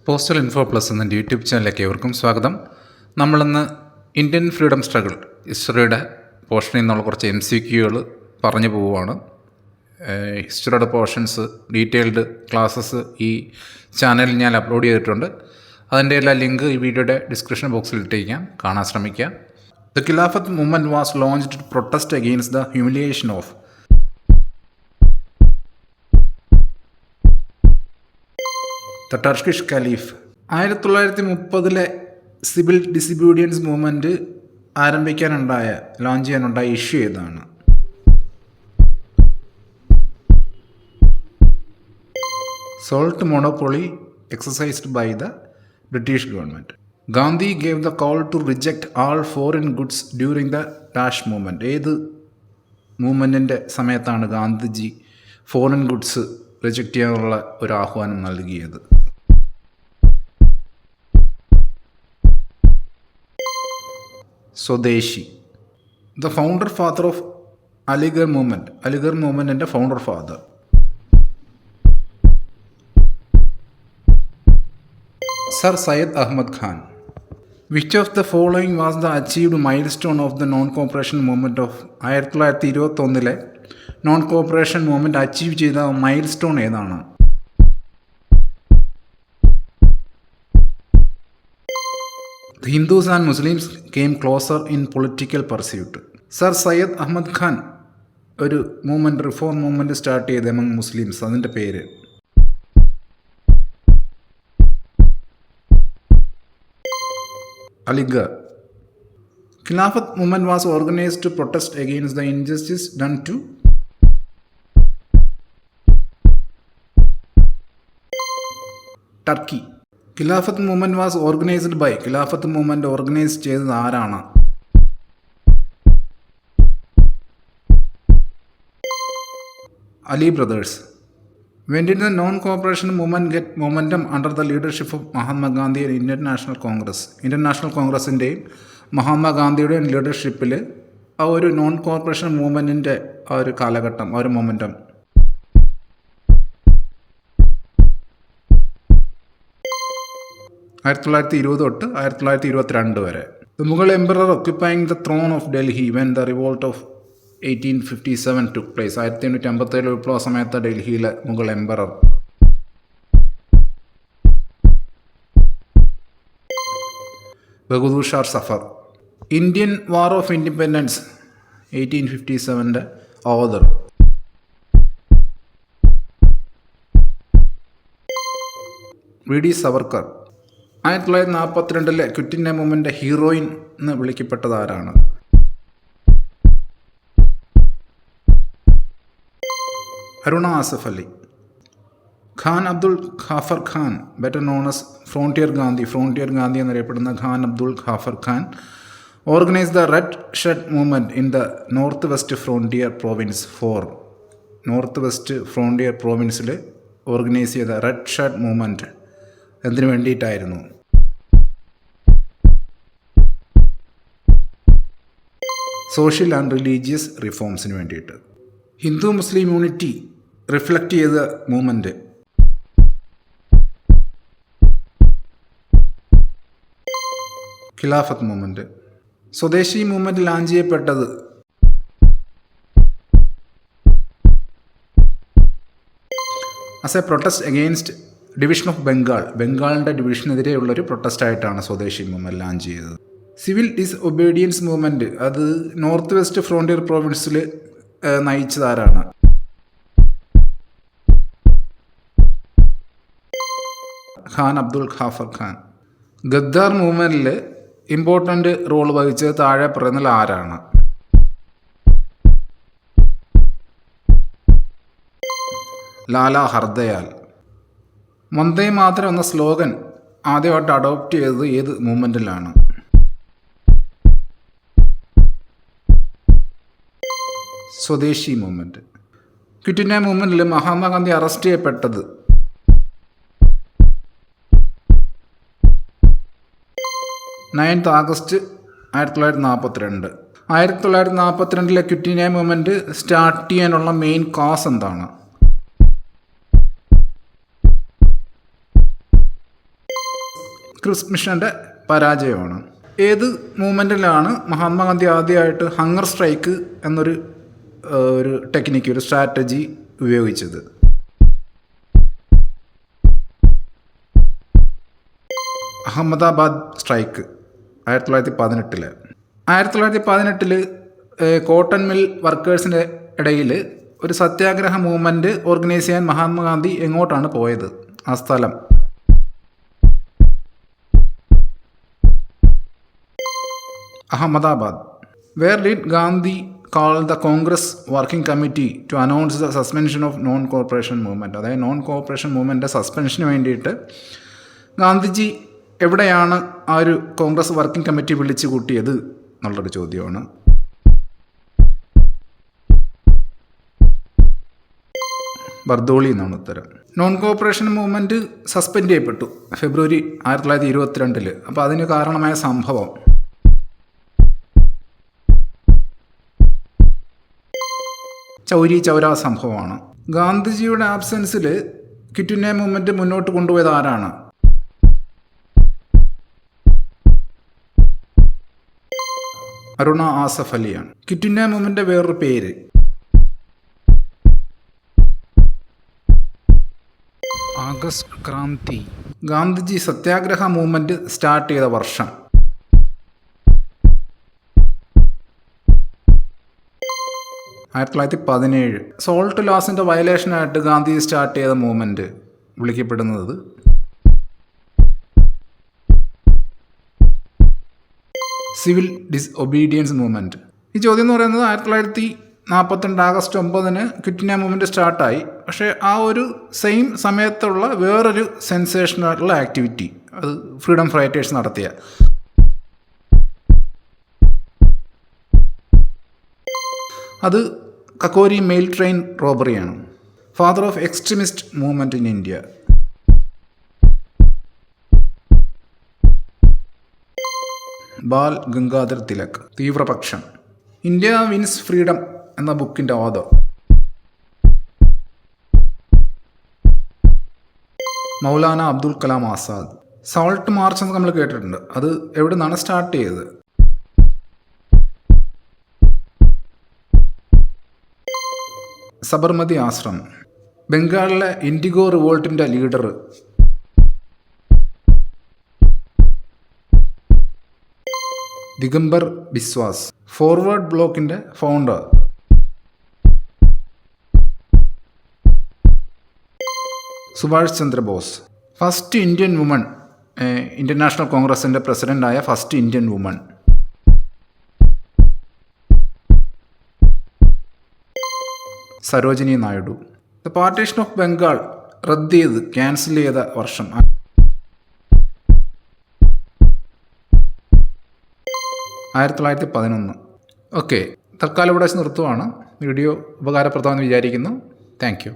Postal info plus എന്ന YouTube ചാനലിലേക്ക് ഏവർക്കും സ്വാഗതം. നമ്മളിന്ന് ഇന്ത്യൻ ഫ്രീഡം സ്ട്രഗിൾ ഹിസ്റ്ററിയുടെ പോർഷനിൽ നിന്നുള്ള കുറച്ച് MCQകൾ പറഞ്ഞു പോവുകയാണ്. ഹിസ്റ്ററിയുടെ പോർഷൻസ് ഡീറ്റെയിൽഡ് ക്ലാസ്സസ് ഈ ചാനലിൽ ഞാൻ അപ്ലോഡ് ചെയ്തിട്ടുണ്ട്. അതിൻ്റെ എല്ലാ ലിങ്ക് ഈ വീഡിയോയുടെ ഡിസ്ക്രിപ്ഷൻ ബോക്സിൽ ഇട്ടേക്കാം, കാണാൻ ശ്രമിക്കുക. The Khilafat movement was launched to protest against the humiliation of the Turkish Khalif. 1930 civil disobedience movement launch ചെയ്യാനുണ്ടായ ഇഷ്യൂ ഏതാണ്? Salt monopoly exercised by the British government. Gandhi gave the call to reject all foreign goods during the dash movement. ഏത് മൂവ്മെൻറ്റിൻ്റെ സമയത്താണ് Gandhiji foreign goods reject ചെയ്യാനുള്ള ഒരു ആഹ്വാനം നൽകിയത്? സ്വദേശി. The founder father of Aligarh movement. Aligarh മൂവ്മെൻറ്റിൻ്റെ founder father. Sir Syed Ahmed Khan. Which of the following was the achieved milestone of the non cooperation movement of 1921 non cooperation movement achieve ചെയ്ത മൈൽ സ്റ്റോൺ ഏതാണ്? The Hindus and Muslims came closer in political pursuit. Sir Syed Ahmed Khan ഒരു movement, reform movement start ചെയ്ത് among Muslims. അതിൻ്റെ പേര് Aligarh. Khilafat movement was organised to protest against the injustice done to Turkey. Khilafat movement was organised by. Khilafat movement organise ചെയ്തത് ആരാണ്? Ali brothers. When did the non cooperation movement get momentum under the leadership of Mahatma Gandhi and Indian National Congress. Indian National കോൺഗ്രസിൻ്റെയും മഹാത്മാഗാന്ധിയുടെയും ലീഡർഷിപ്പിൽ ആ ഒരു non corporation മൂവ്മെൻറ്റിൻ്റെ ആ ഒരു കാലഘട്ടം, ആ ഒരു മൊമെൻറ്റം 1920 തൊട്ട് 1922 വരെ. The Mughal emperor occupying the throne of Delhi when the revolt of 1857 took place. 1857 വിപ്ലവ സമയത്ത് ഡൽഹിയിലെ Mughal emperor Bahadur Shah Zafar. Indian war of independence 1857 author V D Savarkar. 1942 quit India movement heroine എന്ന് വിളിക്കപ്പെട്ടത് ആരാണ്? Aruna Asaf Ali. Khan Abdul Ghaffar Khan, better known as frontier Gandhi എന്നറിയപ്പെടുന്ന Khan Abdul Ghaffar Khan organise the red shirt movement in the north west frontier province. North west frontier പ്രോവിൻസിൽ organise ചെയ്ത red shirt movement എന്തിനു വേണ്ടിയിട്ടായിരുന്നു? Social and religious റിഫോംസിന് വേണ്ടിയിട്ട്. ഹിന്ദു മുസ്ലിം യൂണിറ്റി റിഫ്ലക്റ്റ് ചെയ്ത movement Khilafat movement. Swadeshi movement launch ചെയ്യപ്പെട്ടത് as a protest against division of Bengal. ബംഗാളിൻ്റെ ഡിവിഷനെതിരെയുള്ളൊരു പ്രൊട്ടസ്റ്റായിട്ടാണ് സ്വദേശി മൂവ്മെൻറ്റ് ലോഞ്ച് ചെയ്തത്. സിവിൽ ഡിസൊബീഡിയൻസ് മൂവ്മെൻറ്റ് അത് നോർത്ത് വെസ്റ്റ് ഫ്രോണ്ടിയർ പ്രോവിൻസിൽ നയിച്ചതാരാണ്? ഖാൻ അബ്ദുൾ ഖാഫർ ഖാൻ. ഗദ്ദാർ മൂവ്മെൻറ്റിൽ ഇമ്പോർട്ടൻ്റ് റോൾ വഹിച്ചത് താഴെ പറയുന്നതിൽ ആരാണ്? ലാല ഹർദയാൽ. വന്ദേ മാതരം എന്ന സ്ലോഗൻ ആദ്യമായിട്ട് അഡോപ്റ്റ് ചെയ്തത് ഏത് മൂവ്മെൻറ്റിലാണ്? സ്വദേശി മൂവ്മെൻറ്റ്. ക്വിറ്റ് ഇന്ത്യ മൂവ്മെൻറ്റിൽ മഹാത്മാഗാന്ധി അറസ്റ്റ് ചെയ്യപ്പെട്ടത് August 9, 1942. 1942 quit India movement start ചെയ്യാനുള്ള മെയിൻ കോസ് എന്താണ്? ക്രിപ്സ് മിഷൻ്റെ പരാജയമാണ്. ഏത് മൂവ്മെൻറ്റിലാണ് മഹാത്മാഗാന്ധി ആദ്യമായിട്ട് ഹങ്ങർ സ്ട്രൈക്ക് എന്നൊരു ഒരു സ്ട്രാറ്റജി ഉപയോഗിച്ചത്? അഹമ്മദാബാദ് സ്ട്രൈക്ക് 1918. 1918 കോട്ടൺ മിൽ വർക്കേഴ്സിൻ്റെ ഇടയിൽ ഒരു സത്യാഗ്രഹ മൂവ്മെൻറ്റ് ഓർഗനൈസ് ചെയ്യാൻ മഹാത്മാഗാന്ധി എങ്ങോട്ടാണ് പോയത്? ആ സ്ഥലം Ahmedabad. Where did Gandhi call the Congress Working Committee to announce the suspension of non-cooperation movement? അതായത് നോൺ കോഓപ്പറേഷൻ മൂവ്മെൻറ്റിൻ്റെ സസ്പെൻഷന് വേണ്ടിയിട്ട് ഗാന്ധിജി എവിടെയാണ് ആ ഒരു കോൺഗ്രസ് വർക്കിംഗ് കമ്മിറ്റി വിളിച്ചു കൂട്ടിയത് എന്നുള്ളൊരു ചോദ്യമാണ്. ബർദോളി എന്നാണ് ഉത്തരം. നോൺ കോഓപ്പറേഷൻ മൂവ്മെൻറ്റ് സസ്പെൻഡ് ചെയ്യപ്പെട്ടു ഫെബ്രുവരി 1922. അപ്പോൾ അതിന് കാരണമായ സംഭവം ചൗരി ചൗര സംഭവമാണ്. ഗാന്ധിജിയുടെ ആബ്സെൻസിൽ ക്വിറ്റ് ഇന്ത്യ മൂവ്മെൻറ്റ് മുന്നോട്ട് കൊണ്ടുപോയത് ആരാണ്? അരുണ ആസഫ് അലിയാണ്. ക്വിറ്റ് ഇന്ത്യ മൂവ്മെൻറ്റിൻ്റെ വേറൊരു പേര് August Kranti. Gandhiji satyagraha movement start ചെയ്ത വർഷം? 1917. സോൾട്ട് ലോസിൻ്റെ വയലേഷനായിട്ട് ഗാന്ധി സ്റ്റാർട്ട് ചെയ്ത മൂവ്മെൻറ്റ് വിളിക്കപ്പെടുന്നത് സിവിൽ ഡിസൊബീഡിയൻസ് മൂവ്മെൻറ്റ്. ഈ ചോദ്യം എന്ന് പറയുന്നത് 1942 ആഗസ്റ്റ് 9 ക്വിറ്റ് ഇന്ത്യ മൂവ്മെൻറ്റ് സ്റ്റാർട്ടായി. പക്ഷേ ആ ഒരു സെയിം സമയത്തുള്ള വേറൊരു സെൻസേഷനായിട്ടുള്ള ആക്ടിവിറ്റി അത് ഫ്രീഡം ഫൈറ്റേഴ്സ് നടത്തിയ അത് കക്കോരി മെയിൽ ട്രെയിൻ റോബറിയാണ്. Father of extremist movement in India? Bal Gangadhar Tilak. തീവ്രപക്ഷം. India wins freedom എന്ന ബുക്കിൻ്റെ author? Maulana Abdul Kalam Azad. Salt March എന്ന് നമ്മൾ കേട്ടിട്ടുണ്ട്. അത് എവിടെ നിന്നാണ് സ്റ്റാർട്ട് ചെയ്തത്? സബർമതി ആശ്രമം. ബംഗാളിലെ ഇൻഡിഗോ റിവോൾട്ടിൻ്റെ ലീഡർ? ദിഗംബർ ബിസ്വാസ്. ഫോർവേഡ് ബ്ലോക്കിൻ്റെ founder? Subhash Chandra Bose. First Indian woman, Indian National കോൺഗ്രസിൻ്റെ പ്രസിഡൻ്റായ first Indian woman? Sarojini Naidu. The partition of Bengal റദ്ദ് ചെയ്ത് ക്യാൻസൽ ചെയ്ത വർഷം? 1911. ഓക്കെ, തൽക്കാലം ഇവിടെ നിർത്തുവാണ്. വീഡിയോ ഉപകാരപ്രദമാണെന്ന് വിചാരിക്കുന്നു. Thank you.